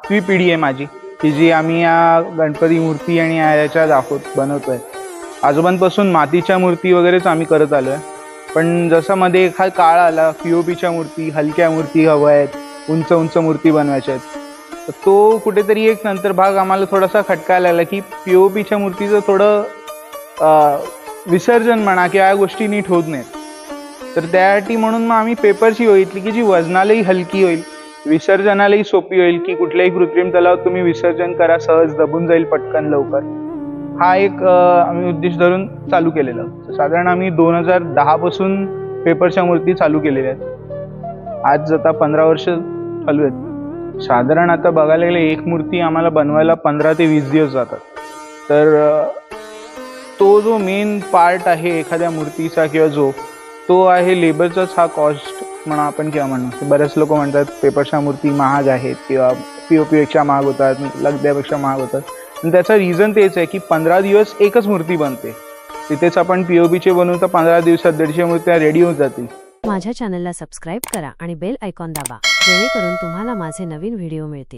5वी पिढी आहे माझी, की जी आम्ही या गणपती मूर्ती आणि याच्या बनवतोय. आजोबांपासून मातीच्या मूर्ती वगैरेच आम्ही करत आलो आहे. पण जसा मध्ये एखादा काळ आला, पी-ओ-पीच्या मूर्ती, हलक्या मूर्ती हव्या आहेत, उंच उंच मूर्ती बनवायच्या आहेत, तर तो कुठेतरी एक नंतर भाग आम्हाला थोडासा खटकायला लागला, की पी-ओ-पीच्या मूर्तीचं थोडं विसर्जन म्हणा किंवा या गोष्टी नीट होत नाहीत. तर त्यासाठी म्हणून मग आम्ही पेपरची बघितली, की जी वजनालाही हलकी होईल, विसर्जनालाही सोपी होईल, की कुठल्याही कृत्रिम तलावात तुम्ही विसर्जन करा, सहज दबून जाईल पटकन लवकर. हा एक आम्ही उद्देश धरून चालू केलेला. साधारण आम्ही 2010 पासून पेपरच्या मूर्ती चालू केलेल्या आहेत. आज आता 15 वर्ष चालू आहेत. साधारण आता बघायला गेले एक मूर्ती आम्हाला बनवायला 15 ते 20 दिवस जातात. तर तो जो मेन पार्ट आहे एखाद्या मूर्तीचा किंवा तो आहे लेबरचाच हा कॉस्ट म्हणा आपण किंवा म्हणू. बरेच लोक म्हणतात पेपरच्या मूर्ती महाग आहेत किंवा पी-ओ-पीपेक्षा महाग होतात, लगद्यापेक्षा महाग होतात. पण त्याचं रिझन तेच आहे की 15 दिवस एकच मूर्ती बनते. तिथेच आपण पी-ओ-पीचे बनवू तर 15 दिवसात 150 मूर्त्या रेडी होऊन जातील. माझ्या चॅनलला सबस्क्राईब करा आणि बेल आयकॉन दाबा, जेणेकरून तुम्हाला माझे नवीन व्हिडिओ मिळतील.